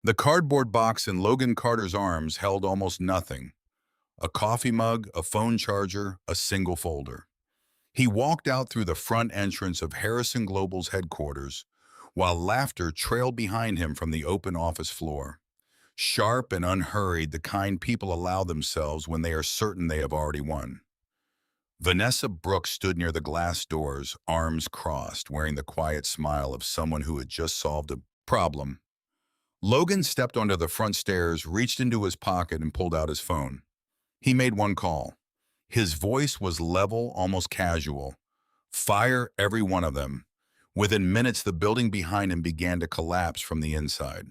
The cardboard box in Logan Carter's arms held almost nothing. A coffee mug, a phone charger, a single folder. He walked out through the front entrance of Harrison Global's headquarters, while laughter trailed behind him from the open office floor. Sharp and unhurried, the kind people allow themselves when they are certain they have already won. Vanessa Brooks stood near the glass doors, arms crossed, wearing the quiet smile of someone who had just solved a problem. Logan stepped onto the front stairs, reached into his pocket, and pulled out his phone. He made one call. His voice was level, almost casual. Fire every one of them. Within minutes, the building behind him began to collapse from the inside.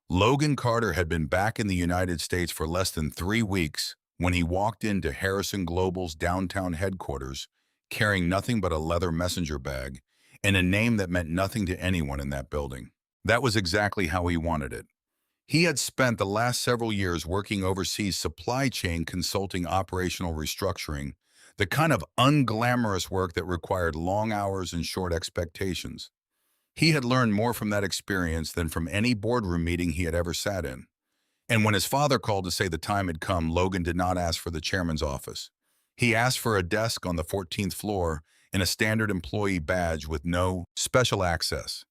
Logan Carter had been back in the United States for less than 3 weeks when he walked into Harrison Global's downtown headquarters, carrying nothing but a leather messenger bag and a name that meant nothing to anyone in that building. That was exactly how he wanted it. He had spent the last several years working overseas supply chain consulting operational restructuring, the kind of unglamorous work that required long hours and short expectations. He had learned more from that experience than from any boardroom meeting he had ever sat in. And when his father called to say the time had come, Logan did not ask for the chairman's office. He asked for a desk on the 14th floor and a standard employee badge with no special access.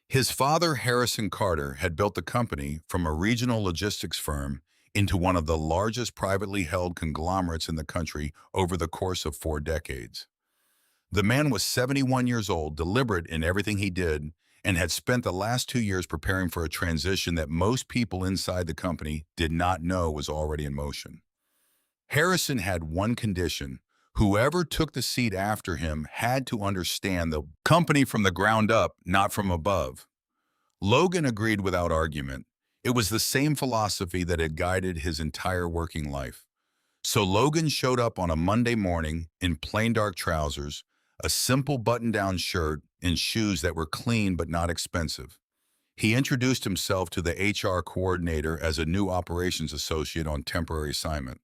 His father, Harrison Carter, had built the company from a regional logistics firm into one of the largest privately held conglomerates in the country over the course of 4 decades. The man was 71 years old, deliberate in everything he did, and had spent the last 2 years preparing for a transition that most people inside the company did not know was already in motion. Harrison had one condition. Whoever took the seat after him had to understand the company from the ground up, not from above. Logan agreed without argument. It was the same philosophy that had guided his entire working life. So Logan showed up on a Monday morning in plain dark trousers, a simple button-down shirt, and shoes that were clean but not expensive. He introduced himself to the HR coordinator as a new operations associate on temporary assignment.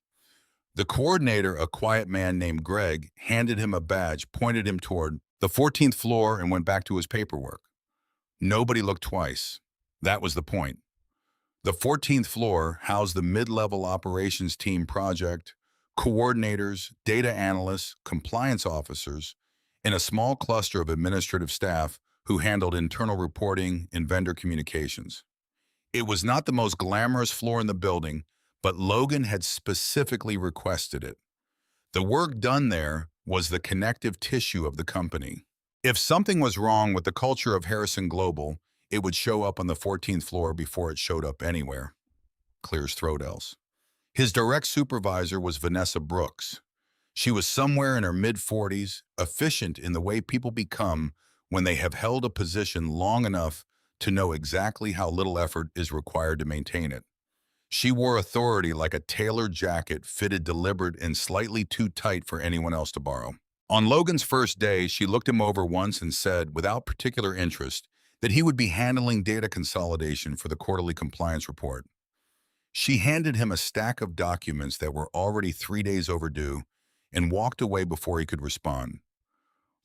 The coordinator, a quiet man named Greg, handed him a badge, pointed him toward the 14th floor, and went back to his paperwork. Nobody looked twice. That was the point. The 14th floor housed the mid-level operations team project, coordinators, data analysts, compliance officers, and a small cluster of administrative staff who handled internal reporting and vendor communications. It was not the most glamorous floor in the building, but Logan had specifically requested it. The work done there was the connective tissue of the company. If something was wrong with the culture of Harrison Global, it would show up on the 14th floor before it showed up anywhere. Clear as throat else. His direct supervisor was Vanessa Brooks. She was somewhere in her mid-40s, efficient in the way people become when they have held a position long enough to know exactly how little effort is required to maintain it. She wore authority like a tailored jacket fitted deliberate and slightly too tight for anyone else to borrow. On Logan's first day, she looked him over once and said, without particular interest, that he would be handling data consolidation for the quarterly compliance report. She handed him a stack of documents that were already 3 days overdue and walked away before he could respond.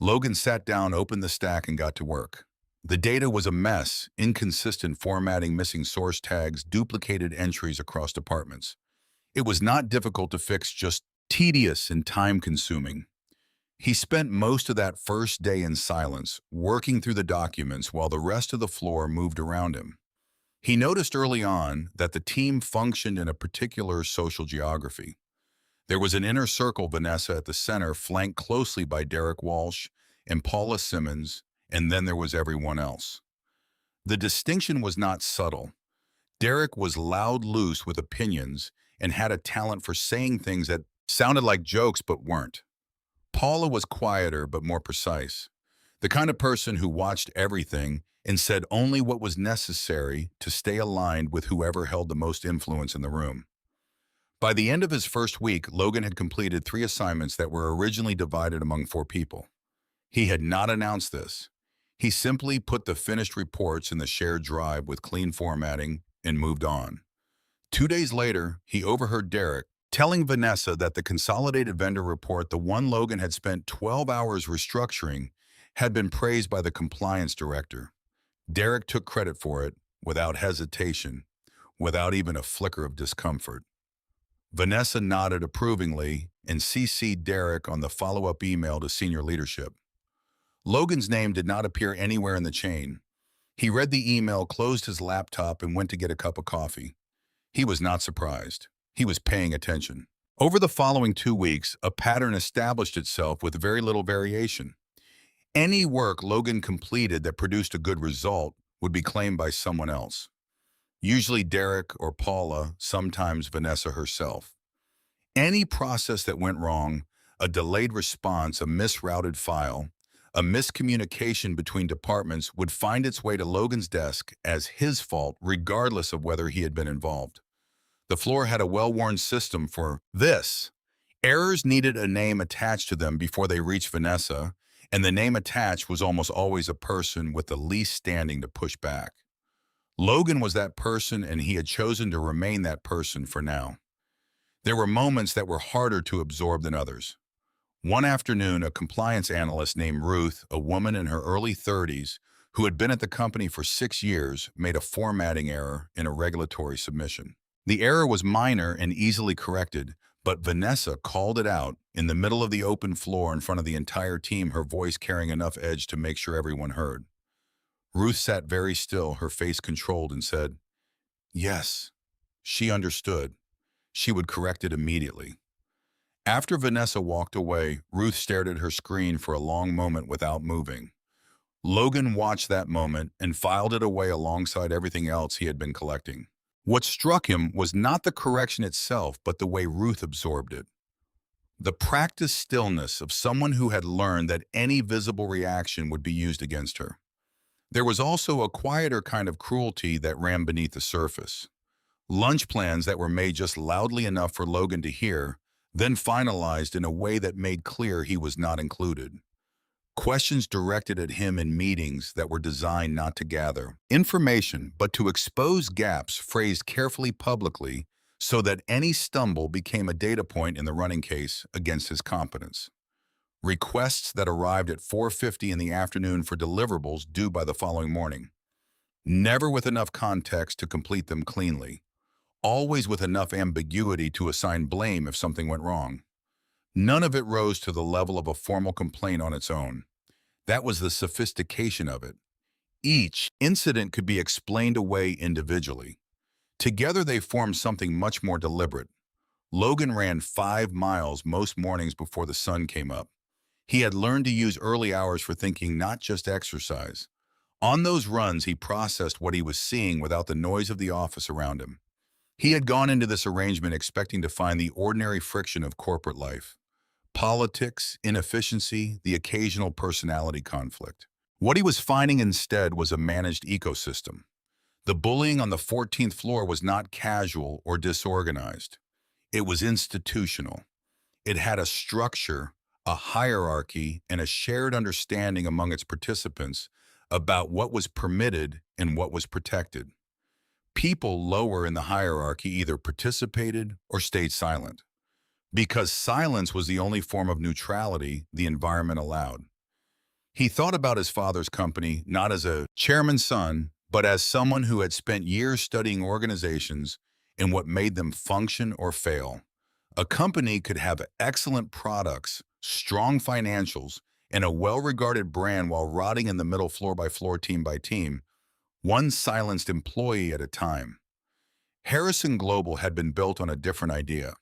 Logan sat down, opened the stack, and got to work. The data was a mess, inconsistent formatting, missing source tags, duplicated entries across departments. It was not difficult to fix, just tedious and time-consuming. He spent most of that first day in silence, working through the documents while the rest of the floor moved around him. He noticed early on that the team functioned in a particular social geography. There was an inner circle, Vanessa at the center, flanked closely by Derek Walsh and Paula Simmons, and then there was everyone else. The distinction was not subtle. Derek was loud, loose with opinions, and had a talent for saying things that sounded like jokes but weren't. Paula was quieter but more precise, the kind of person who watched everything and said only what was necessary to stay aligned with whoever held the most influence in the room. By the end of his first week, Logan had completed 3 assignments that were originally divided among 4 people. He had not announced this. He simply put the finished reports in the shared drive with clean formatting and moved on. 2 days later, he overheard Derek telling Vanessa that the consolidated vendor report, the one Logan had spent 12 hours restructuring, had been praised by the compliance director. Derek took credit for it without hesitation without even a flicker of discomfort. Vanessa nodded approvingly and CC'd Derek on the follow-up email to senior leadership. Logan's name did not appear anywhere in the chain. He read the email, closed his laptop, and went to get a cup of coffee. He was not surprised. He was paying attention. Over the following 2 weeks, a pattern established itself with very little variation. Any work Logan completed that produced a good result would be claimed by someone else. Usually Derek or Paula, sometimes Vanessa herself. Any process that went wrong, a delayed response, a misrouted file, a miscommunication between departments would find its way to Logan's desk as his fault regardless of whether he had been involved. The floor had a well-worn system for this. Errors needed a name attached to them before they reached Vanessa, and the name attached was almost always a person with the least standing to push back. Logan was that person, and he had chosen to remain that person for now. There were moments that were harder to absorb than others. One afternoon, a compliance analyst named Ruth, a woman in her early 30s, who had been at the company for 6 years, made a formatting error in a regulatory submission. The error was minor and easily corrected, but Vanessa called it out in the middle of the open floor in front of the entire team, her voice carrying enough edge to make sure everyone heard. Ruth sat very still, her face controlled, and said, "Yes." She understood. She would correct it immediately. After Vanessa walked away, Ruth stared at her screen for a long moment without moving. Logan watched that moment and filed it away alongside everything else he had been collecting. What struck him was not the correction itself, but the way Ruth absorbed it. The practiced stillness of someone who had learned that any visible reaction would be used against her. There was also a quieter kind of cruelty that ran beneath the surface. Lunch plans that were made just loudly enough for Logan to hear, then finalized in a way that made clear he was not included. Questions directed at him in meetings that were designed not to gather information, but to expose gaps phrased carefully publicly so that any stumble became a data point in the running case against his competence. Requests that arrived at 4:50 in the afternoon for deliverables due by the following morning. Never with enough context to complete them cleanly. Always with enough ambiguity to assign blame if something went wrong. None of it rose to the level of a formal complaint on its own. That was the sophistication of it. Each incident could be explained away individually. Together they formed something much more deliberate. Logan ran 5 miles most mornings before the sun came up. He had learned to use early hours for thinking, not just exercise. On those runs, he processed what he was seeing without the noise of the office around him. He had gone into this arrangement expecting to find the ordinary friction of corporate life. Politics, inefficiency, the occasional personality conflict. What he was finding instead was a managed ecosystem. The bullying on the 14th floor was not casual or disorganized. It was institutional. It had a structure, a hierarchy, and a shared understanding among its participants about what was permitted and what was protected. People lower in the hierarchy either participated or stayed silent, because silence was the only form of neutrality the environment allowed. He thought about his father's company not as a chairman's son, but as someone who had spent years studying organizations and what made them function or fail. A company could have excellent products, strong financials, and a well-regarded brand while rotting in the middle floor by floor, team by team, one silenced employee at a time. Harrison Global had been built on a different idea.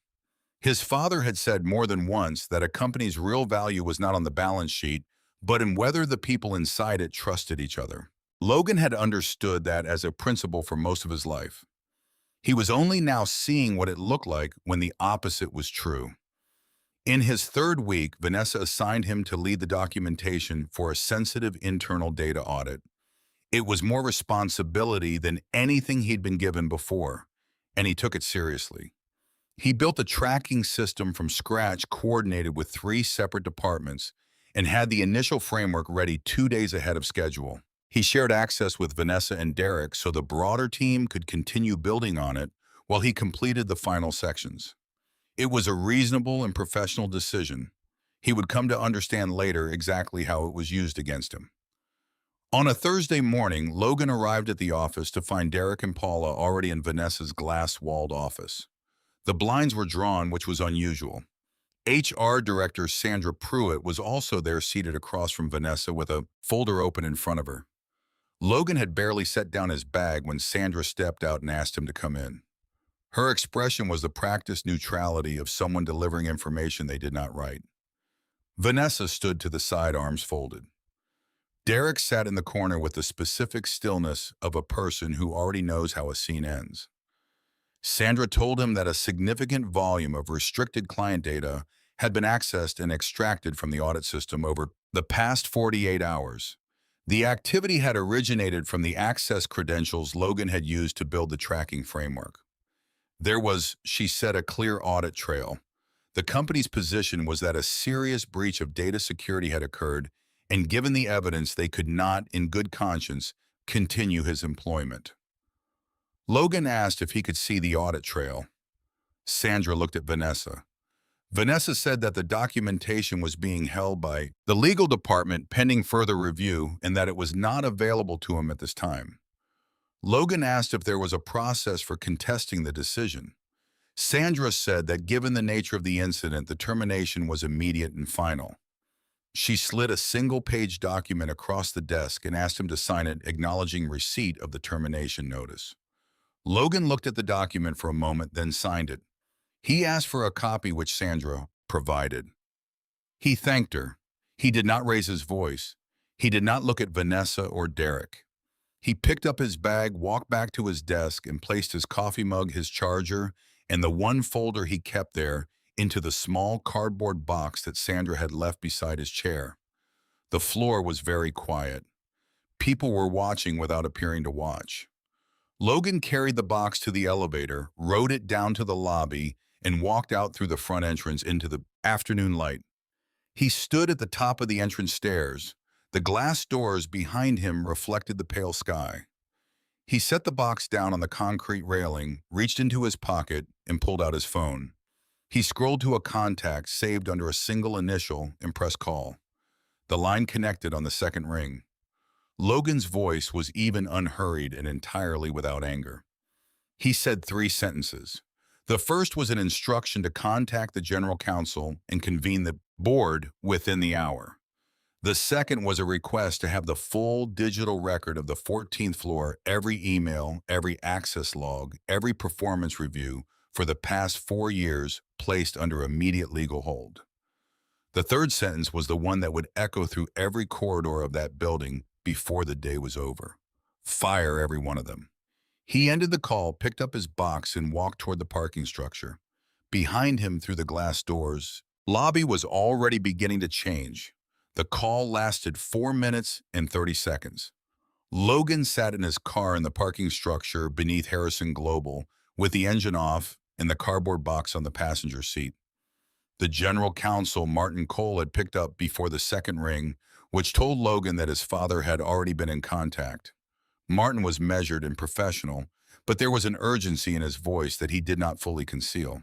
His father had said more than once that a company's real value was not on the balance sheet, but in whether the people inside it trusted each other. Logan had understood that as a principle for most of his life. He was only now seeing what it looked like when the opposite was true. In his 3rd week, Vanessa assigned him to lead the documentation for a sensitive internal data audit. It was more responsibility than anything he'd been given before, and he took it seriously. He built a tracking system from scratch coordinated with 3 separate departments and had the initial framework ready 2 days ahead of schedule. He shared access with Vanessa and Derek so the broader team could continue building on it while he completed the final sections. It was a reasonable and professional decision. He would come to understand later exactly how it was used against him. On a Thursday morning, Logan arrived at the office to find Derek and Paula already in Vanessa's glass-walled office. The blinds were drawn, which was unusual. HR Director Sandra Pruitt was also there, seated across from Vanessa with a folder open in front of her. Logan had barely set down his bag when Sandra stepped out and asked him to come in. Her expression was the practiced neutrality of someone delivering information they did not write. Vanessa stood to the side, arms folded. Derek sat in the corner with the specific stillness of a person who already knows how a scene ends. Sandra told him that a significant volume of restricted client data had been accessed and extracted from the audit system over the past 48 hours. The activity had originated from the access credentials Logan had used to build the tracking framework. There was, she said, a clear audit trail. The company's position was that a serious breach of data security had occurred, and given the evidence, they could not, in good conscience, continue his employment. Logan asked if he could see the audit trail. Sandra looked at Vanessa. Vanessa said that the documentation was being held by the legal department pending further review and that it was not available to him at this time. Logan asked if there was a process for contesting the decision. Sandra said that given the nature of the incident, the termination was immediate and final. She slid a single-page document across the desk and asked him to sign it, acknowledging receipt of the termination notice. Logan looked at the document for a moment, then signed it. He asked for a copy, which Sandra provided. He thanked her. He did not raise his voice. He did not look at Vanessa or Derek. He picked up his bag, walked back to his desk, and placed his coffee mug, his charger, and the one folder he kept there into the small cardboard box that Sandra had left beside his chair. The floor was very quiet. People were watching without appearing to watch. Logan carried the box to the elevator, rode it down to the lobby, and walked out through the front entrance into the afternoon light. He stood at the top of the entrance stairs. The glass doors behind him reflected the pale sky. He set the box down on the concrete railing, reached into his pocket, and pulled out his phone. He scrolled to a contact saved under a single initial and pressed call. The line connected on the second ring. Logan's voice was even, unhurried, and entirely without anger. He said 3 sentences. The first was an instruction to contact the general counsel and convene the board within the hour. The second was a request to have the full digital record of the 14th floor, every email, every access log, every performance review for the past 4 years placed under immediate legal hold. The third sentence was the one that would echo through every corridor of that building before the day was over. Fire every one of them. He ended the call, picked up his box, and walked toward the parking structure. Behind him, through the glass doors, lobby was already beginning to change. The call lasted 4 minutes and 30 seconds. Logan sat in his car in the parking structure beneath Harrison Global, with the engine off and the cardboard box on the passenger seat. The general counsel, Martin Cole, had picked up before the second ring, which told Logan that his father had already been in contact. Martin was measured and professional, but there was an urgency in his voice that he did not fully conceal.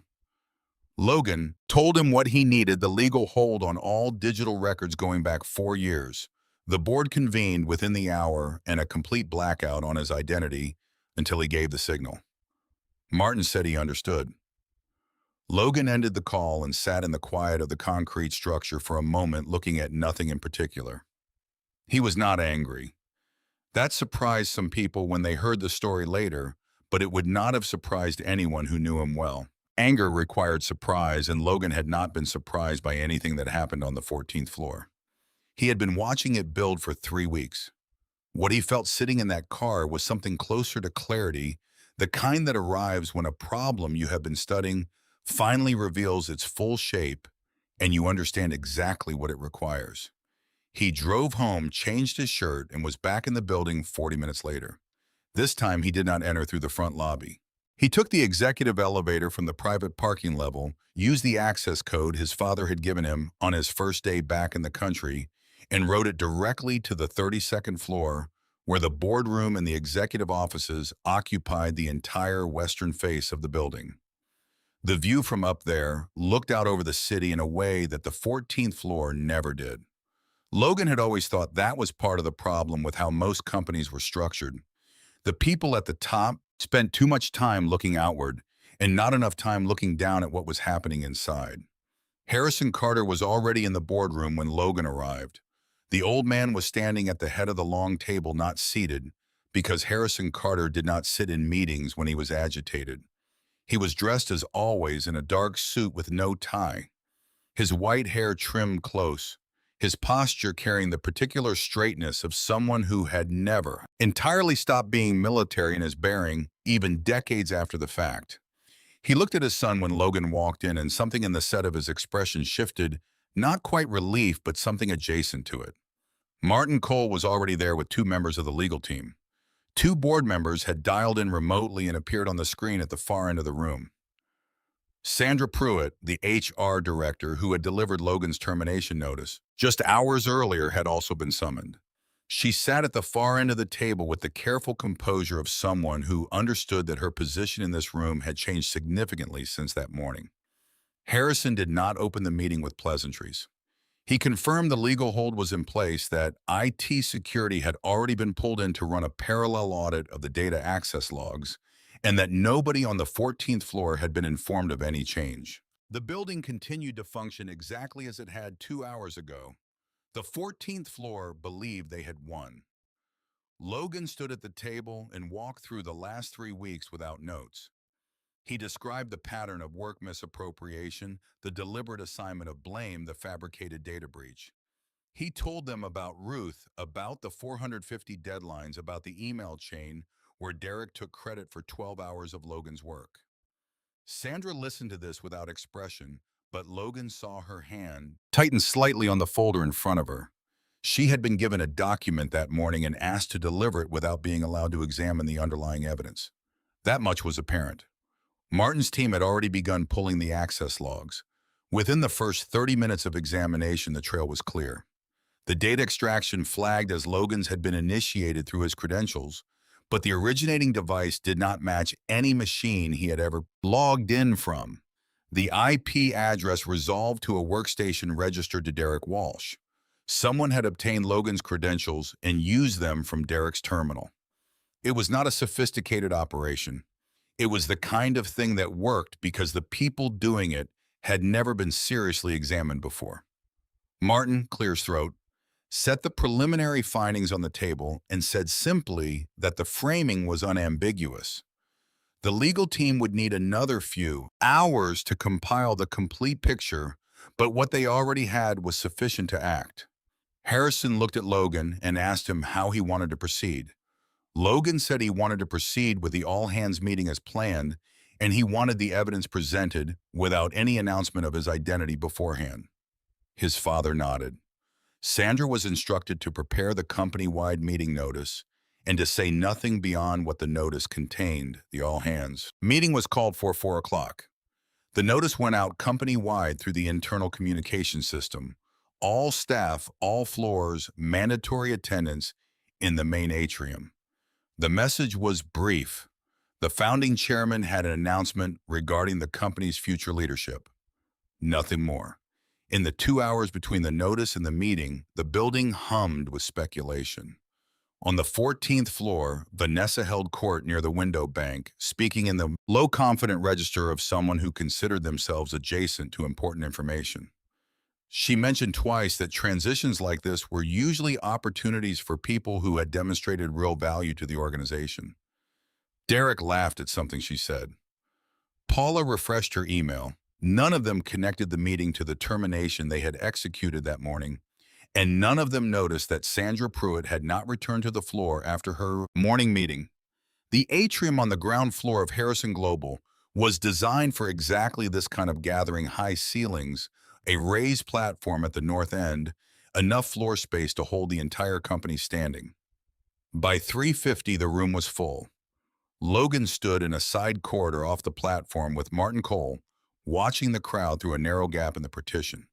Logan told him what he needed: the legal hold on all digital records going back 4 years. The board convened within the hour, and a complete blackout on his identity until he gave the signal. Martin said he understood. Logan ended the call and sat in the quiet of the concrete structure for a moment, looking at nothing in particular. He was not angry. That surprised some people when they heard the story later, but it would not have surprised anyone who knew him well. Anger required surprise, and Logan had not been surprised by anything that happened on the 14th floor. He had been watching it build for 3 weeks. What he felt sitting in that car was something closer to clarity, the kind that arrives when a problem you have been studying finally reveals its full shape and you understand exactly what it requires. He drove home, changed his shirt, and was back in the building 40 minutes later. This time, he did not enter through the front lobby. He took the executive elevator from the private parking level, used the access code his father had given him on his first day back in the country, and rode it directly to the 32nd floor, where the boardroom and the executive offices occupied the entire western face of the building. The view from up there looked out over the city in a way that the 14th floor never did. Logan had always thought that was part of the problem with how most companies were structured. The people at the top spent too much time looking outward and not enough time looking down at what was happening inside. Harrison Carter was already in the boardroom when Logan arrived. The old man was standing at the head of the long table, not seated, because Harrison Carter did not sit in meetings when he was agitated. He was dressed as always in a dark suit with no tie, his white hair trimmed close, his posture carrying the particular straightness of someone who had never entirely stopped being military in his bearing, even decades after the fact. He looked at his son when Logan walked in, and something in the set of his expression shifted, not quite relief, but something adjacent to it. Martin Cole was already there with two members of the legal team. Two board members had dialed in remotely and appeared on the screen at the far end of the room. Sandra Pruitt, the HR director who had delivered Logan's termination notice, just hours earlier had also been summoned. She sat at the far end of the table with the careful composure of someone who understood that her position in this room had changed significantly since that morning. Harrison did not open the meeting with pleasantries. He confirmed the legal hold was in place, that IT security had already been pulled in to run a parallel audit of the data access logs, and that nobody on the 14th floor had been informed of any change. The building continued to function exactly as it had 2 hours ago. The 14th floor believed they had won. Logan stood at the table and walked through the last 3 weeks without notes. He described the pattern of work misappropriation, the deliberate assignment of blame, the fabricated data breach. He told them about Ruth, about the 450 deadlines, about the email chain where Derek took credit for 12 hours of Logan's work. Sandra listened to this without expression, but Logan saw her hand tighten slightly on the folder in front of her. She had been given a document that morning and asked to deliver it without being allowed to examine the underlying evidence. That much was apparent. Martin's team had already begun pulling the access logs. Within the first 30 minutes of examination, the trail was clear. The data extraction flagged as Logan's had been initiated through his credentials, but the originating device did not match any machine he had ever logged in from. The IP address resolved to a workstation registered to Derek Walsh. Someone had obtained Logan's credentials and used them from Derek's terminal. It was not a sophisticated operation. It was the kind of thing that worked because the people doing it had never been seriously examined before. Martin, clear his throat, set the preliminary findings on the table and said simply that the framing was unambiguous. The legal team would need another few hours to compile the complete picture, but what they already had was sufficient to act. Harrison looked at Logan and asked him how he wanted to proceed. Logan said he wanted to proceed with the all-hands meeting as planned, and he wanted the evidence presented without any announcement of his identity beforehand. His father nodded. Sandra was instructed to prepare the company-wide meeting notice and to say nothing beyond what the notice contained. The all-hands meeting was called for 4 o'clock. The notice went out company-wide through the internal communication system. All staff, all floors, mandatory attendance in the main atrium. The message was brief. The founding chairman had an announcement regarding the company's future leadership. Nothing more. In the 2 hours between the notice and the meeting, the building hummed with speculation. On the 14th floor, Vanessa held court near the window bank, speaking in the low confident register of someone who considered themselves adjacent to important information. She mentioned twice that transitions like this were usually opportunities for people who had demonstrated real value to the organization. Derek laughed at something she said. Paula refreshed her email. None of them connected the meeting to the termination they had executed that morning, and none of them noticed that Sandra Pruitt had not returned to the floor after her morning meeting. The atrium on the ground floor of Harrison Global was designed for exactly this kind of gathering: high ceilings, a raised platform at the north end, enough floor space to hold the entire company standing. By 3:50, the room was full. Logan stood in a side corridor off the platform with Martin Cole, watching the crowd through a narrow gap in the partition.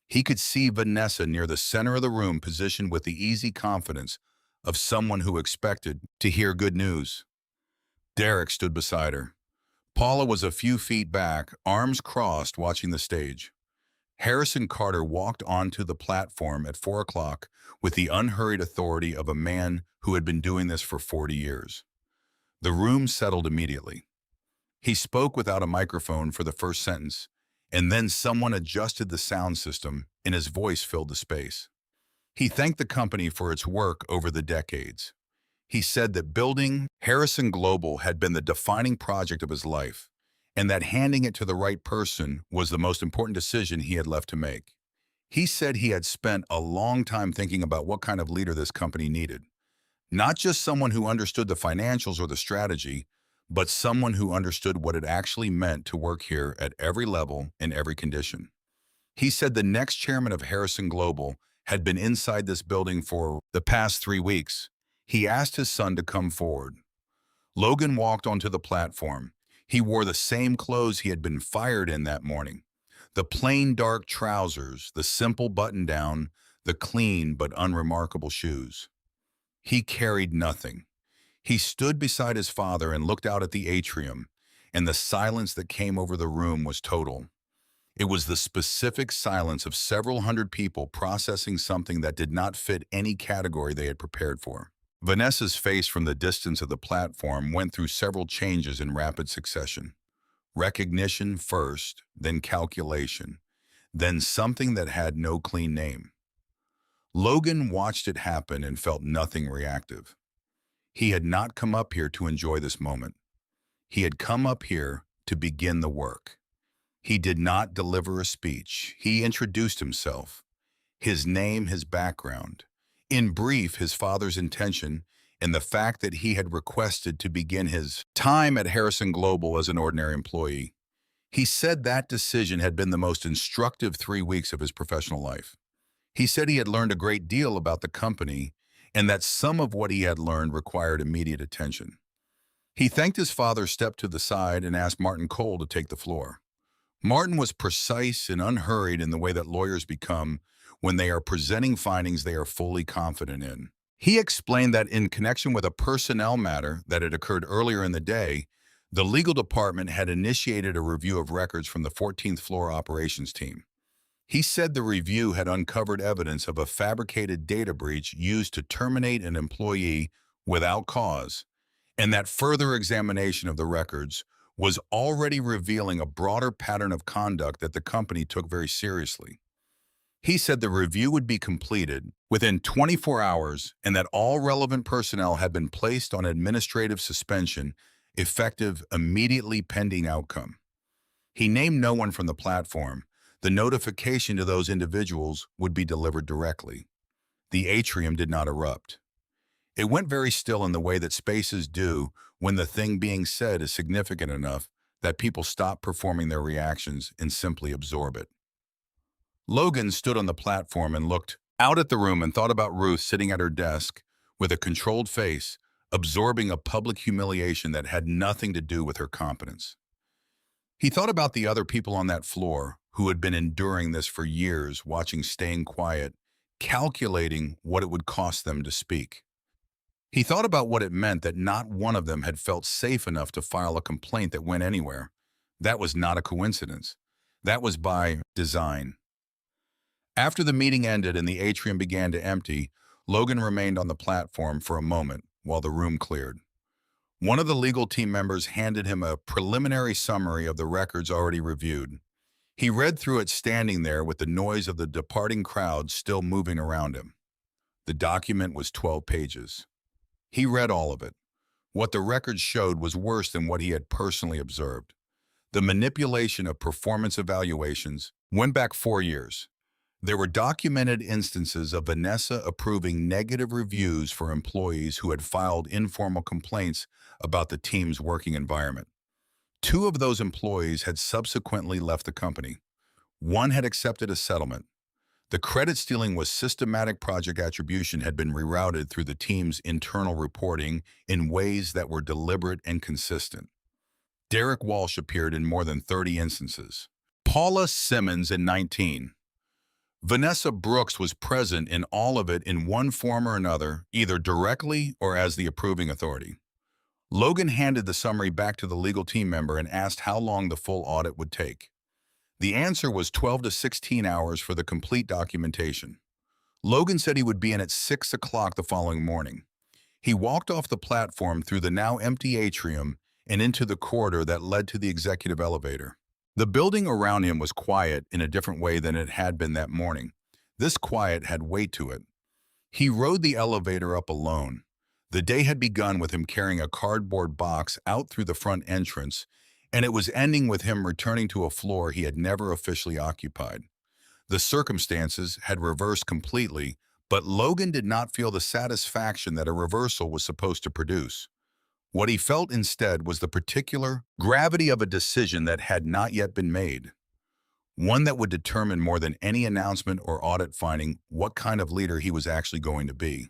He could see Vanessa near the center of the room, positioned with the easy confidence of someone who expected to hear good news. Derek stood beside her. Paula was a few feet back, arms crossed, watching the stage. Harrison Carter walked onto the platform at 4 o'clock with the unhurried authority of a man who had been doing this for 40 years. The room settled immediately. He spoke without a microphone for the first sentence, and then someone adjusted the sound system and his voice filled the space. He thanked the company for its work over the decades. He said that building Harrison Global had been the defining project of his life, and that handing it to the right person was the most important decision he had left to make. He said he had spent a long time thinking about what kind of leader this company needed. Not just someone who understood the financials or the strategy, but someone who understood what it actually meant to work here at every level in every condition. He said the next chairman of Harrison Global had been inside this building for the past 3 weeks. He asked his son to come forward. Logan walked onto the platform. He wore the same clothes he had been fired in that morning. The plain dark trousers, the simple button-down, the clean but unremarkable shoes. He carried nothing. He stood beside his father and looked out at the atrium, and the silence that came over the room was total. It was the specific silence of several hundred people processing something that did not fit any category they had prepared for. Vanessa's face from the distance of the platform went through several changes in rapid succession. Recognition first, then calculation, then something that had no clean name. Logan watched it happen and felt nothing reactive. He had not come up here to enjoy this moment. He had come up here to begin the work. He did not deliver a speech. He introduced himself, his name, his background. In brief, his father's intention and the fact that he had requested to begin his time at Harrison Global as an ordinary employee. He said that decision had been the most instructive 3 weeks of his professional life. He said he had learned a great deal about the company and that some of what he had learned required immediate attention. He thanked his father, stepped to the side, and asked Martin Cole to take the floor. Martin was precise and unhurried in the way that lawyers become when they are presenting findings they are fully confident in. He explained that in connection with a personnel matter that had occurred earlier in the day, the legal department had initiated a review of records from the 14th floor operations team. He said the review had uncovered evidence of a fabricated data breach used to terminate an employee without cause, and that further examination of the records was already revealing a broader pattern of conduct that the company took very seriously. He said the review would be completed within 24 hours and that all relevant personnel had been placed on administrative suspension, effective immediately pending outcome. He named no one from the platform. The notification to those individuals would be delivered directly. The atrium did not erupt. It went very still in the way that spaces do when the thing being said is significant enough that people stop performing their reactions and simply absorb it. Logan stood on the platform and looked out at the room and thought about Ruth sitting at her desk with a controlled face, absorbing a public humiliation that had nothing to do with her competence. He thought about the other people on that floor who had been enduring this for years, watching, staying quiet, calculating what it would cost them to speak. He thought about what it meant that not one of them had felt safe enough to file a complaint that went anywhere. That was not a coincidence. That was by design. After the meeting ended and the atrium began to empty, Logan remained on the platform for a moment while the room cleared. One of the legal team members handed him a preliminary summary of the records already reviewed. He read through it standing there with the noise of the departing crowd still moving around him. The document was 12 pages. He read all of it. What the records showed was worse than what he had personally observed. The manipulation of performance evaluations went back 4 years. There were documented instances of Vanessa approving negative reviews for employees who had filed informal complaints about the team's working environment. 2 of those employees had subsequently left the company. 1 had accepted a settlement. The credit stealing was systematic. Project attribution had been rerouted through the team's internal reporting in ways that were deliberate and consistent. Derek Walsh appeared in more than 30 instances. Paula Simmons in 19. Vanessa Brooks was present in all of it in one form or another, either directly or as the approving authority. Logan handed the summary back to the legal team member and asked how long the full audit would take. The answer was 12 to 16 hours for the complete documentation. Logan said he would be in at 6 o'clock the following morning. He walked off the platform through the now empty atrium and into the corridor that led to the executive elevator. The building around him was quiet in a different way than it had been that morning. This quiet had weight to it. He rode the elevator up alone. The day had begun with him carrying a cardboard box out through the front entrance, and it was ending with him returning to a floor he had never officially occupied. The circumstances had reversed completely, but Logan did not feel the satisfaction that a reversal was supposed to produce. What he felt instead was the particular gravity of a decision that had not yet been made, one that would determine more than any announcement or audit finding what kind of leader he was actually going to be.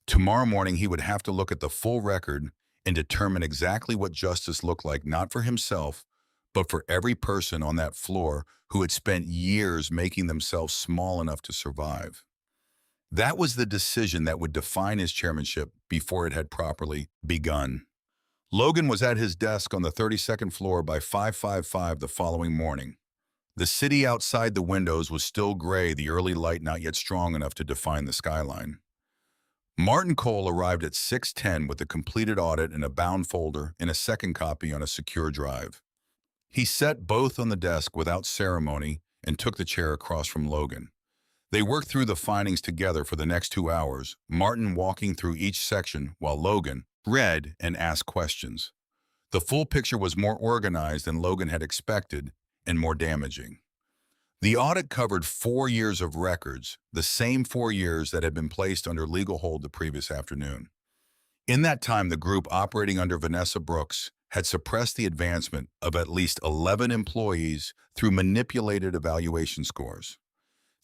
Tomorrow morning, he would have to look at the full record and determine exactly what justice looked like, not for himself, but for every person on that floor who had spent years making themselves small enough to survive. That was the decision that would define his chairmanship before it had properly begun. Logan was at his desk on the 32nd floor by 5:55 the following morning. The city outside the windows was still gray, the early light not yet strong enough to define the skyline. Martin Cole arrived at 6:10 with a completed audit in a bound folder and a second copy on a secure drive. He set both on the desk without ceremony and took the chair across from Logan. They worked through the findings together for the next 2 hours, Martin walking through each section while Logan read and asked questions. The full picture was more organized than Logan had expected and more damaging. The audit covered 4 years of records, the same 4 years that had been placed under legal hold the previous afternoon. In that time, the group operating under Vanessa Brooks had suppressed the advancement of at least 11 employees through manipulated evaluation scores.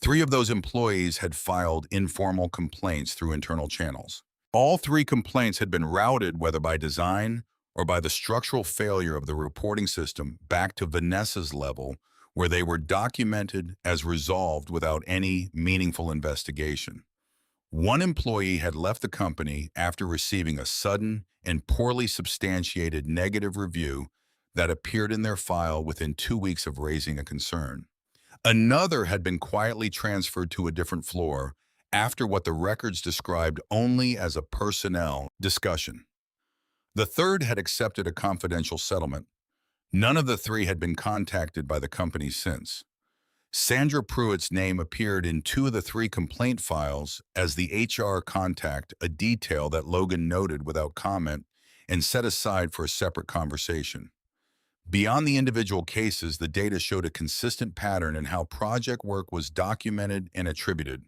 3 of those employees had filed informal complaints through internal channels. All 3 complaints had been routed, whether by design or by the structural failure of the reporting system, back to Vanessa's level, where they were documented as resolved without any meaningful investigation. One employee had left the company after receiving a sudden and poorly substantiated negative review that appeared in their file within 2 weeks of raising a concern. Another had been quietly transferred to a different floor after what the records described only as a personnel discussion. The third had accepted a confidential settlement. None of the 3 had been contacted by the company since. Sandra Pruitt's name appeared in 2 of the 3 complaint files as the HR contact, a detail that Logan noted without comment and set aside for a separate conversation. Beyond the individual cases, the data showed a consistent pattern in how project work was documented and attributed.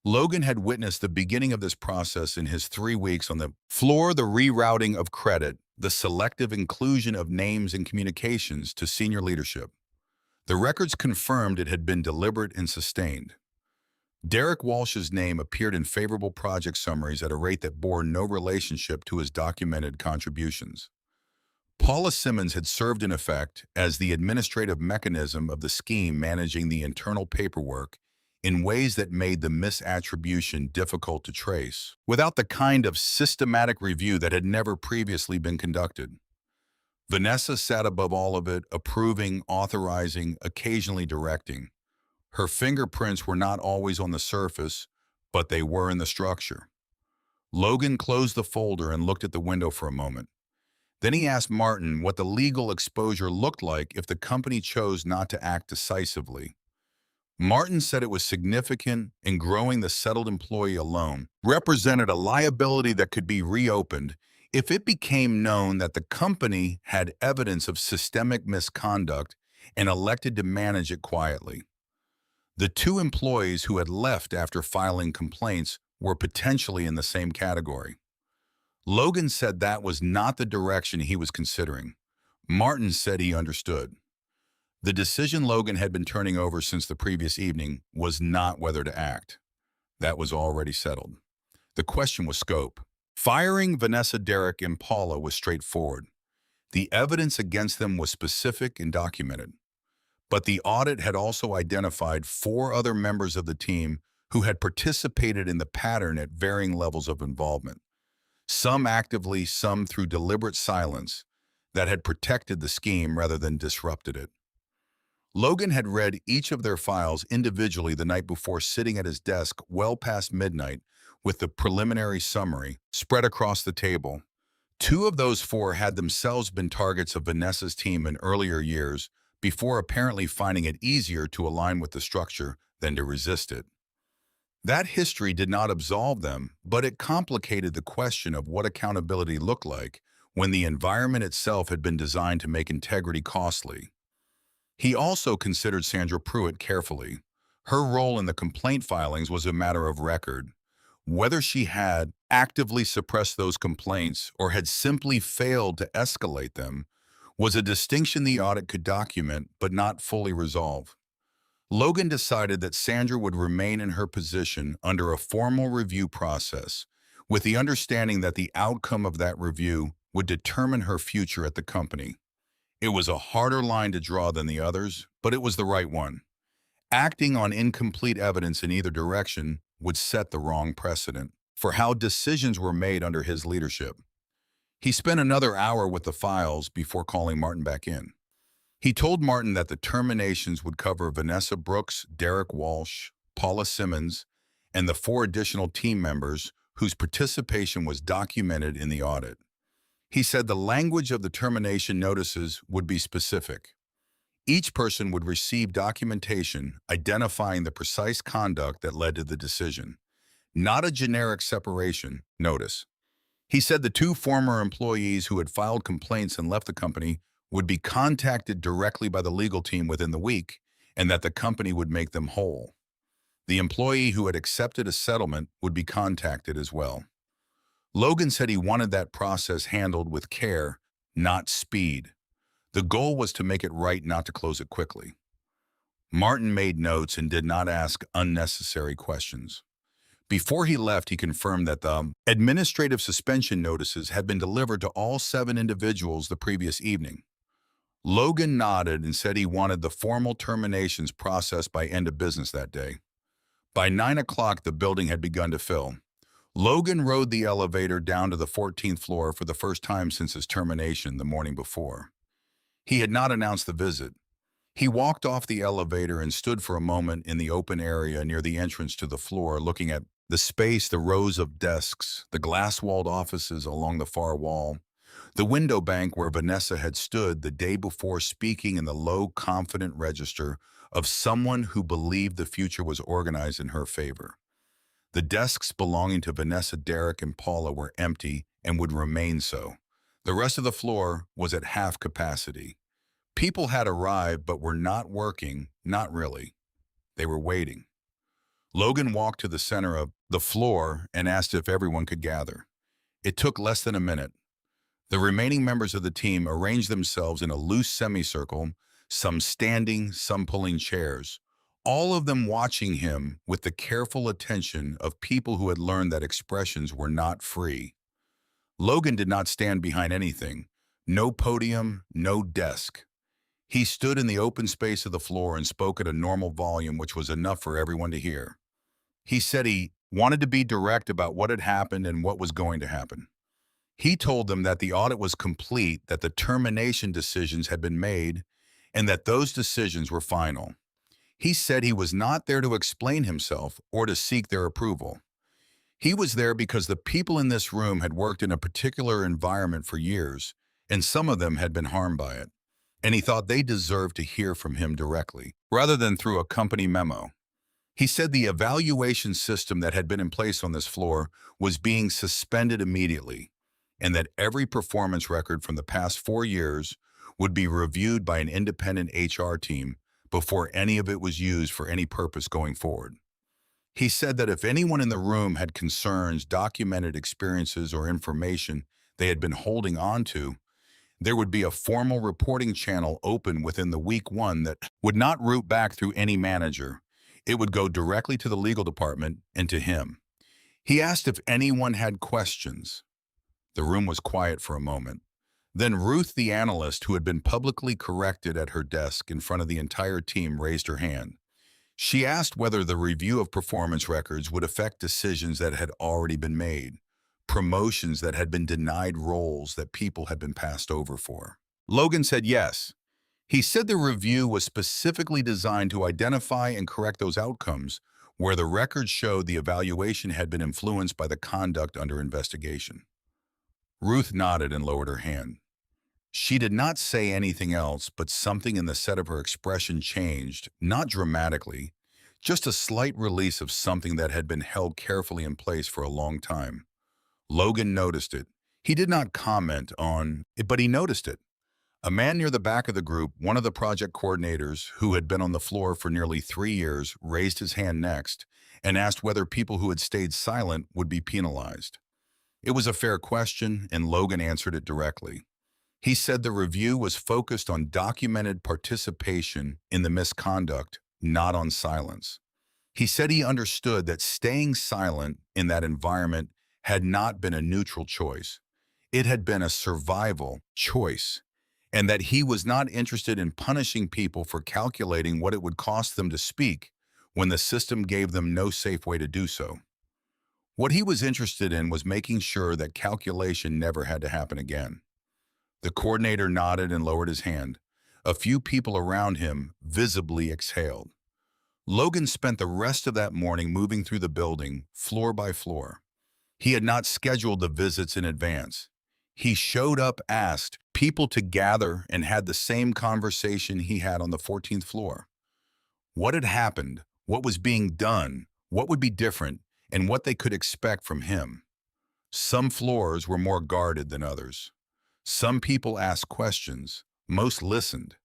Logan had witnessed the beginning of this process in his 3 weeks on the floor, the rerouting of credit, the selective inclusion of names and communications to senior leadership. The records confirmed it had been deliberate and sustained. Derek Walsh's name appeared in favorable project summaries at a rate that bore no relationship to his documented contributions. Paula Simmons had served in effect as the administrative mechanism of the scheme, managing the internal paperwork in ways that made the misattribution difficult to trace, without the kind of systematic review that had never previously been conducted. Vanessa sat above all of it, approving, authorizing, occasionally directing. Her fingerprints were not always on the surface, but they were in the structure. Logan closed the folder and looked at the window for a moment. Then he asked Martin what the legal exposure looked like if the company chose not to act decisively. Martin said it was significant, and growing the settled employee alone represented a liability that could be reopened if it became known that the company had evidence of systemic misconduct and elected to manage it quietly. The 2 employees who had left after filing complaints were potentially in the same category. Logan said that was not the direction he was considering. Martin said he understood. The decision Logan had been turning over since the previous evening was not whether to act. That was already settled. The question was scope. Firing Vanessa, Derek, and Paula was straightforward. The evidence against them was specific and documented. But the audit had also identified 4 other members of the team who had participated in the pattern at varying levels of involvement. Some actively, some through deliberate silence, that had protected the scheme rather than disrupted it. Logan had read each of their files individually the night before, sitting at his desk well past midnight with the preliminary summary spread across the table. Two of those four had themselves been targets of Vanessa's team in earlier years, before apparently finding it easier to align with the structure than to resist it. That history did not absolve them, but it complicated the question of what accountability looked like when the environment itself had been designed to make integrity costly. He also considered Sandra Pruitt carefully. Her role in the complaint filings was a matter of record. Whether she had actively suppressed those complaints or had simply failed to escalate them was a distinction the audit could document but not fully resolve. Logan decided that Sandra would remain in her position under a formal review process, with the understanding that the outcome of that review would determine her future at the company. It was a harder line to draw than the others, but it was the right one. Acting on incomplete evidence in either direction would set the wrong precedent for how decisions were made under his leadership. He spent another hour with the files before calling Martin back in. He told Martin that the terminations would cover Vanessa Brooks, Derek Walsh, Paula Simmons, and the four additional team members whose participation was documented in the audit. He said the language of the termination notices would be specific. Each person would receive documentation identifying the precise conduct that led to the decision, not a generic separation notice. He said the two former employees who had filed complaints and left the company would be contacted directly by the legal team within the week, and that the company would make them whole. The employee who had accepted a settlement would be contacted as well. Logan said he wanted that process handled with care, not speed. The goal was to make it right, not to close it quickly. Martin made notes and did not ask unnecessary questions. Before he left, he confirmed that the administrative suspension notices had been delivered to all 7 individuals the previous evening. Logan nodded and said he wanted the formal terminations processed by end of business that day. By 9 o'clock, the building had begun to fill. Logan rode the elevator down to the 14th floor for the first time since his termination the morning before. He had not announced the visit. He walked off the elevator and stood for a moment in the open area near the entrance to the floor, looking at the space, the rows of desks, the glass-walled offices along the far wall, the window bank where Vanessa had stood the day before, speaking in the low, confident register of someone who believed the future was organized in her favor. The desks belonging to Vanessa, Derek, and Paula were empty and would remain so. The rest of the floor was at half capacity. People had arrived but were not working, not really. They were waiting. Logan walked to the center of the floor and asked if everyone could gather. It took less than a minute. The remaining members of the team arranged themselves in a loose semicircle, some standing, some pulling chairs, all of them watching him with the careful attention of people who had learned that expressions were not free. Logan did not stand behind anything. No podium, no desk. He stood in the open space of the floor and spoke at a normal volume, which was enough for everyone to hear. He said he wanted to be direct about what had happened and what was going to happen. He told them that the audit was complete, that the termination decisions had been made, and that those decisions were final. He said he was not there to explain himself or to seek their approval. He was there because the people in this room had worked in a particular environment for years, and some of them had been harmed by it, and he thought they deserved to hear from him directly, rather than through a company memo. He said the evaluation system that had been in place on this floor was being suspended immediately, and that every performance record from the past 4 years would be reviewed by an independent HR team before any of it was used for any purpose going forward. He said that if anyone in the room had concerns, documented experiences, or information they had been holding on to, there would be a formal reporting channel open within the week 1 that would not route back through any manager. It would go directly to the legal department and to him. He asked if anyone had questions. The room was quiet for a moment. Then Ruth, the analyst, who had been publicly corrected at her desk in front of the entire team, raised her hand. She asked whether the review of performance records would affect decisions that had already been made, promotions that had been denied, roles that people had been passed over for. Logan said yes. He said the review was specifically designed to identify and correct those outcomes where the records showed the evaluation had been influenced by the conduct under investigation. Ruth nodded and lowered her hand. She did not say anything else, but something in the set of her expression changed, not dramatically, just a slight release of something that had been held carefully in place for a long time. Logan noticed it. He did not comment on it, but he noticed it. A man near the back of the group, one of the project coordinators who had been on the floor for nearly 3 years, raised his hand next and asked whether people who had stayed silent would be penalized. It was a fair question, and Logan answered it directly. He said the review was focused on documented participation in the misconduct, not on silence. He said he understood that staying silent in that environment had not been a neutral choice. It had been a survival choice, and that he was not interested in punishing people for calculating what it would cost them to speak when the system gave them no safe way to do so. What he was interested in was making sure that calculation never had to happen again. The coordinator nodded and lowered his hand. A few people around him visibly exhaled. Logan spent the rest of that morning moving through the building, floor by floor. He had not scheduled the visits in advance. He showed up, asked people to gather, and had the same conversation he had on the 14th floor. What had happened, what was being done, what would be different, and what they could expect from him. Some floors were more guarded than others. Some people asked questions, most listened.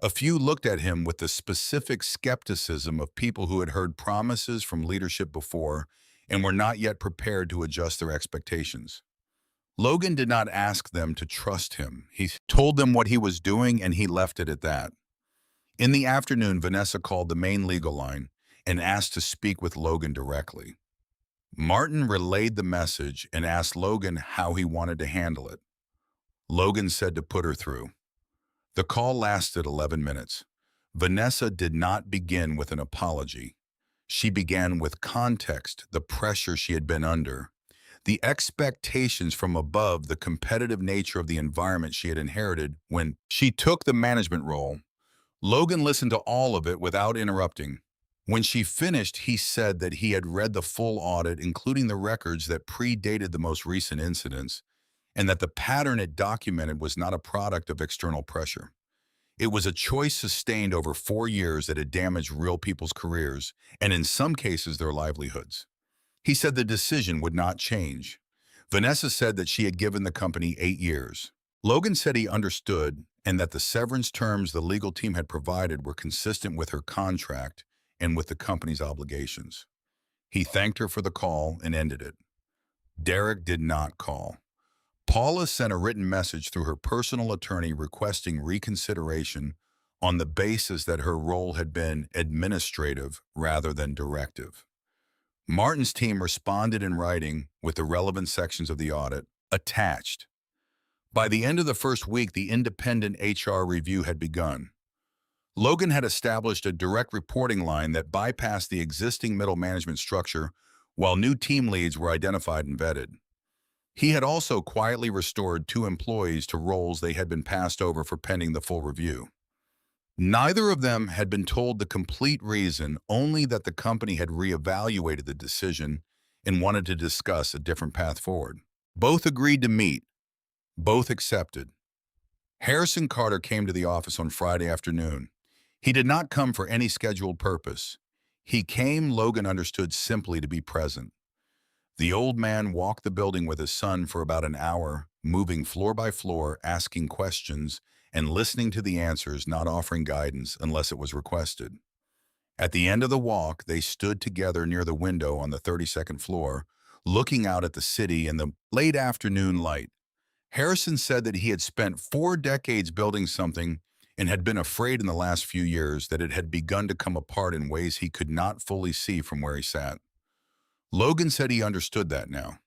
A few looked at him with the specific skepticism of people who had heard promises from leadership before and were not yet prepared to adjust their expectations. Logan did not ask them to trust him. He told them what he was doing and he left it at that. In the afternoon, Vanessa called the main legal line and asked to speak with Logan directly. Martin relayed the message and asked Logan how he wanted to handle it. Logan said to put her through. The call lasted 11 minutes. Vanessa did not begin with an apology. She began with context, the pressure she had been under, the expectations from above, the competitive nature of the environment she had inherited when she took the management role. Logan listened to all of it without interrupting. When she finished, he said that he had read the full audit, including the records that predated the most recent incidents, and that the pattern it documented was not a product of external pressure. It was a choice sustained over 4 years that had damaged real people's careers, and in some cases their livelihoods. He said the decision would not change. Vanessa said that she had given the company 8 years. Logan said he understood and that the severance terms the legal team had provided were consistent with her contract and with the company's obligations. He thanked her for the call and ended it. Derek did not call. Paula sent a written message through her personal attorney requesting reconsideration on the basis that her role had been administrative rather than directive. Martin's team responded in writing with the relevant sections of the audit attached. By the end of the first week, the independent HR review had begun. Logan had established a direct reporting line that bypassed the existing middle management structure, while new team leads were identified and vetted. He had also quietly restored 2 employees to roles they had been passed over for pending the full review. Neither of them had been told the complete reason, only that the company had reevaluated the decision and wanted to discuss a different path forward. Both agreed to meet. Both accepted. Harrison Carter came to the office on Friday afternoon. He did not come for any scheduled purpose. He came, Logan understood, simply to be present. The old man walked the building with his son for about an hour, moving floor by floor, asking questions and listening to the answers, not offering guidance unless it was requested. At the end of the walk, they stood together near the window on the 32nd floor, looking out at the city in the late afternoon light. Harrison said that he had spent 4 decades building something and had been afraid in the last few years that it had begun to come apart in ways he could not fully see from where he sat. Logan said he understood that now.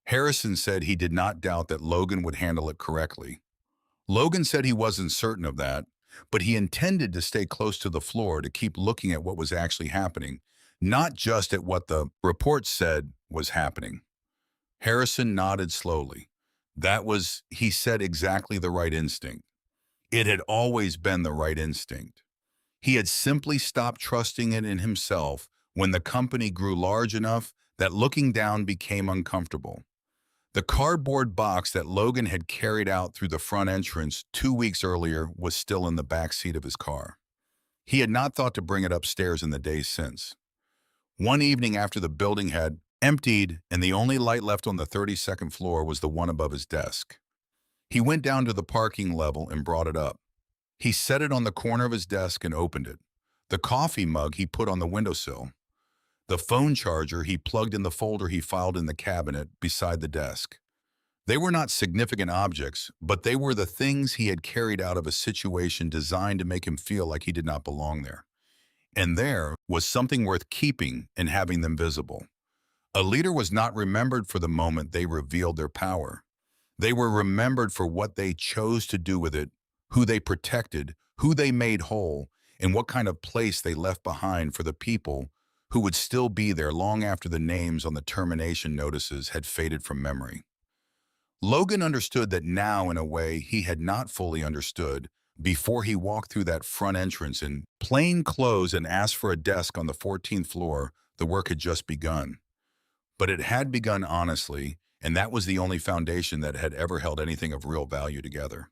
Harrison said he did not doubt that Logan would handle it correctly. Logan said he wasn't certain of that, but he intended to stay close to the floor to keep looking at what was actually happening, not just at what the report said was happening. Harrison nodded slowly. That was, he said, exactly the right instinct. It had always been the right instinct. He had simply stopped trusting it in himself when the company grew large enough that looking down became uncomfortable. The cardboard box that Logan had carried out through the front entrance 2 weeks earlier was still in the back seat of his car. He had not thought to bring it upstairs in the days since. One evening after the building had emptied and the only light left on the 32nd floor was the one above his desk. He went down to the parking level and brought it up. He set it on the corner of his desk and opened it. The coffee mug he put on the windowsill. The phone charger he plugged in the folder he filed in the cabinet beside the desk. They were not significant objects, but they were the things he had carried out of a situation designed to make him feel like he did not belong there. And there was something worth keeping and having them visible. A leader was not remembered for the moment they revealed their power. They were remembered for what they chose to do with it, who they protected, who they made whole, and what kind of place they left behind for the people who would still be there long after the names on the termination notices had faded from memory. Logan understood that now in a way he had not fully understood before he walked through that front entrance in plain clothes and asked for a desk on the 14th floor. The work had just begun. But it had begun honestly, and that was the only foundation that had ever held anything of real value together.